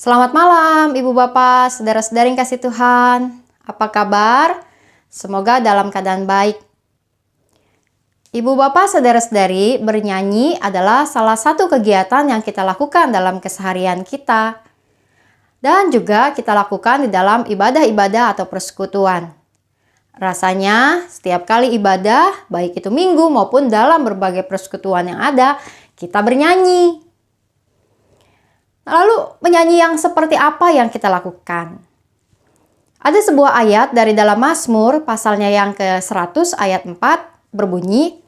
Selamat malam Ibu Bapak, saudara-saudari yang kasih Tuhan. Apa kabar? Semoga dalam keadaan baik. Ibu Bapak, saudara-saudari, bernyanyi adalah salah satu kegiatan yang kita lakukan dalam keseharian kita. Dan juga kita lakukan di dalam ibadah-ibadah atau persekutuan. Rasanya setiap kali ibadah, baik itu minggu maupun dalam berbagai persekutuan yang ada, kita bernyanyi. Lalu menyanyi yang seperti apa yang kita lakukan? Ada sebuah ayat dari dalam Mazmur pasalnya yang ke-100 ayat 4 berbunyi,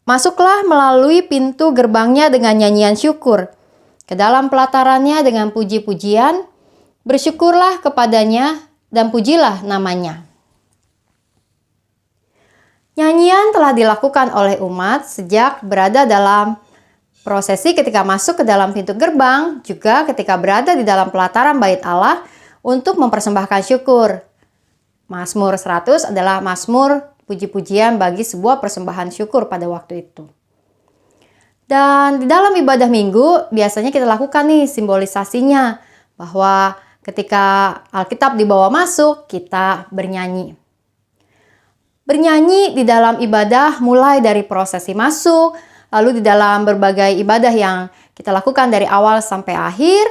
"Masuklah melalui pintu gerbangnya dengan nyanyian syukur, ke dalam pelatarannya dengan puji-pujian, bersyukurlah kepadanya dan pujilah namanya." Nyanyian telah dilakukan oleh umat sejak berada dalam prosesi ketika masuk ke dalam pintu gerbang, juga ketika berada di dalam pelataran bait Allah untuk mempersembahkan syukur. Mazmur 100 adalah mazmur puji-pujian bagi sebuah persembahan syukur pada waktu itu. Dan di dalam ibadah minggu biasanya kita lakukan nih simbolisasinya, bahwa ketika Alkitab dibawa masuk, kita bernyanyi. Bernyanyi di dalam ibadah mulai dari prosesi masuk, lalu di dalam berbagai ibadah yang kita lakukan dari awal sampai akhir,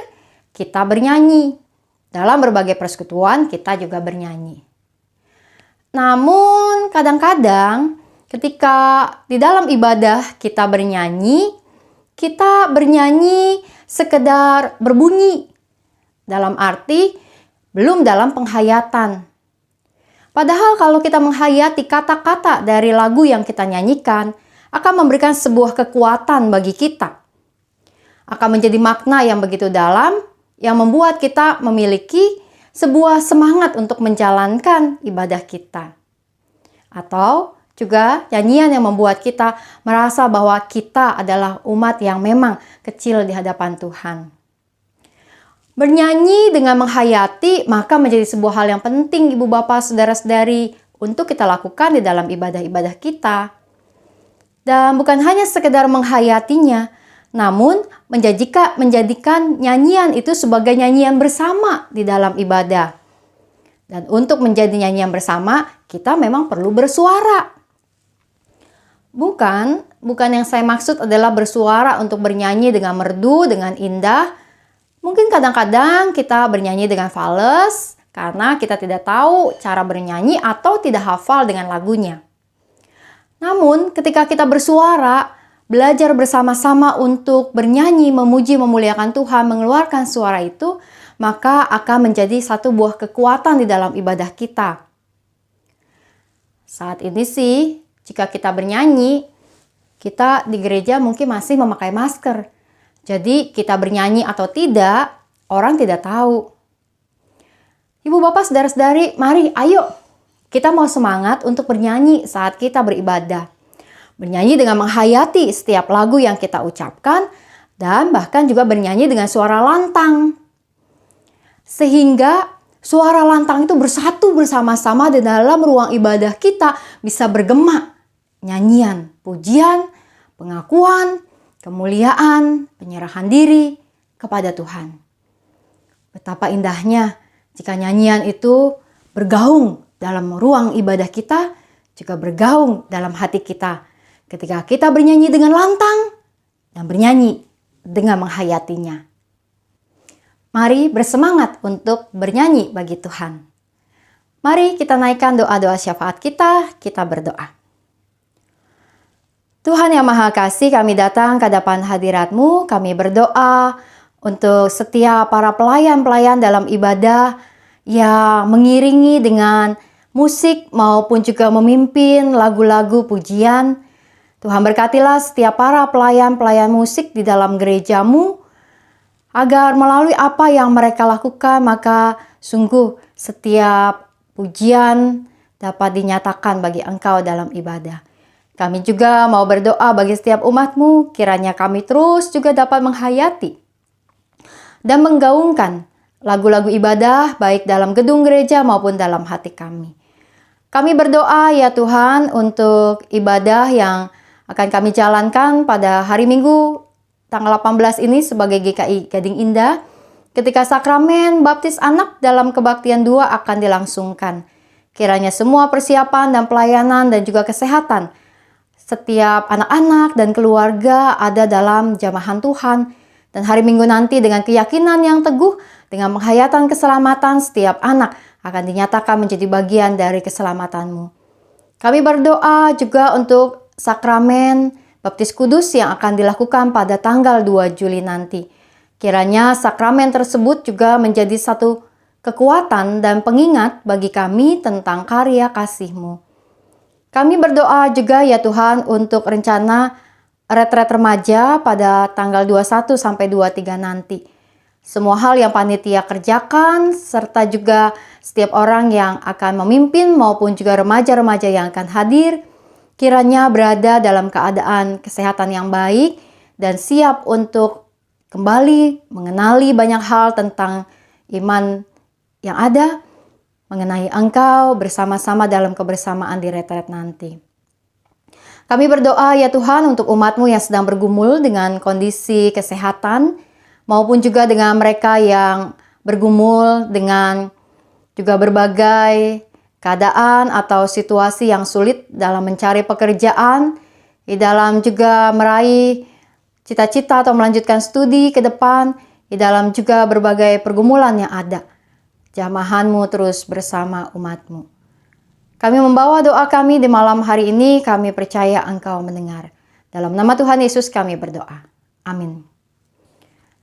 kita bernyanyi. Dalam berbagai persekutuan, kita juga bernyanyi. Namun, kadang-kadang ketika di dalam ibadah kita bernyanyi sekedar berbunyi. Dalam arti, belum dalam penghayatan. Padahal kalau kita menghayati kata-kata dari lagu yang kita nyanyikan, akan memberikan sebuah kekuatan bagi kita. Akan menjadi makna yang begitu dalam, yang membuat kita memiliki sebuah semangat untuk menjalankan ibadah kita. Atau juga nyanyian yang membuat kita merasa bahwa kita adalah umat yang memang kecil di hadapan Tuhan. Bernyanyi dengan menghayati maka menjadi sebuah hal yang penting Ibu Bapak, saudara-saudari, untuk kita lakukan di dalam ibadah-ibadah kita. Dan bukan hanya sekedar menghayatinya, namun menjadikan nyanyian itu sebagai nyanyian bersama di dalam ibadah. Dan untuk menjadi nyanyian bersama, kita memang perlu bersuara. Bukan yang saya maksud adalah bersuara untuk bernyanyi dengan merdu, dengan indah. Mungkin kadang-kadang kita bernyanyi dengan fales, karena kita tidak tahu cara bernyanyi atau tidak hafal dengan lagunya. Namun, ketika kita bersuara, belajar bersama-sama untuk bernyanyi, memuji, memuliakan Tuhan, mengeluarkan suara itu, maka akan menjadi satu buah kekuatan di dalam ibadah kita. Saat ini sih, jika kita bernyanyi, kita di gereja mungkin masih memakai masker. Jadi, kita bernyanyi atau tidak, orang tidak tahu. Ibu Bapak, saudara-saudari, mari, ayo. Kita mau semangat untuk bernyanyi saat kita beribadah. Bernyanyi dengan menghayati setiap lagu yang kita ucapkan dan bahkan juga bernyanyi dengan suara lantang. Sehingga suara lantang itu bersatu bersama-sama di dalam ruang ibadah kita bisa bergema. Nyanyian, pujian, pengakuan, kemuliaan, penyerahan diri kepada Tuhan. Betapa indahnya jika nyanyian itu bergaung dalam ruang ibadah kita, juga bergaung dalam hati kita. Ketika kita bernyanyi dengan lantang dan bernyanyi dengan menghayatinya. Mari bersemangat untuk bernyanyi bagi Tuhan. Mari kita naikkan doa-doa syafaat kita berdoa. Tuhan yang Maha Kasih, kami datang ke hadapan hadirat-Mu, kami berdoa untuk setiap para pelayan-pelayan dalam ibadah yang mengiringi dengan musik maupun juga memimpin lagu-lagu pujian. Tuhan berkatilah setiap para pelayan-pelayan musik di dalam gereja-Mu, agar melalui apa yang mereka lakukan, maka sungguh setiap pujian dapat dinyatakan bagi Engkau dalam ibadah. Kami juga mau berdoa bagi setiap umat-Mu, kiranya kami terus juga dapat menghayati dan menggaungkan lagu-lagu ibadah baik dalam gedung gereja maupun dalam hati kami. Kami berdoa ya Tuhan untuk ibadah yang akan kami jalankan pada hari Minggu tanggal 18 ini sebagai GKI Gading Indah. ketika sakramen baptis anak dalam kebaktian 2 akan dilangsungkan. Kiranya semua persiapan dan pelayanan dan juga kesehatan setiap anak-anak dan keluarga ada dalam jamahan Tuhan. Dan hari Minggu nanti dengan keyakinan yang teguh, dengan penghayatan keselamatan setiap anak akan dinyatakan menjadi bagian dari keselamatanmu. Kami berdoa juga untuk sakramen baptis kudus yang akan dilakukan pada tanggal 2 Juli nanti. Kiranya sakramen tersebut juga menjadi satu kekuatan dan pengingat bagi kami tentang karya kasih-Mu. Kami berdoa juga ya Tuhan untuk rencana retret remaja pada tanggal 21 sampai 23 nanti. Semua hal yang panitia kerjakan serta juga setiap orang yang akan memimpin maupun juga remaja-remaja yang akan hadir kiranya berada dalam keadaan kesehatan yang baik dan siap untuk kembali mengenali banyak hal tentang iman yang ada, mengenai Engkau bersama-sama dalam kebersamaan di retret nanti. Kami berdoa ya Tuhan untuk umat-Mu yang sedang bergumul dengan kondisi kesehatan, maupun juga dengan mereka yang bergumul dengan juga berbagai keadaan atau situasi yang sulit dalam mencari pekerjaan, di dalam juga meraih cita-cita atau melanjutkan studi ke depan, di dalam juga berbagai pergumulan yang ada. Jamahan-Mu terus bersama umat-Mu. Kami membawa doa kami di malam hari ini, kami percaya Engkau mendengar. Dalam nama Tuhan Yesus kami berdoa. Amin.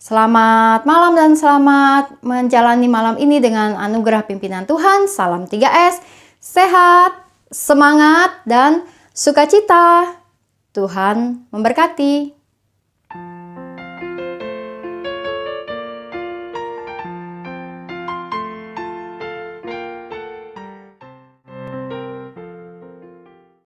Selamat malam dan selamat menjalani malam ini dengan anugerah pimpinan Tuhan. Salam 3S, sehat, semangat, dan sukacita. Tuhan memberkati.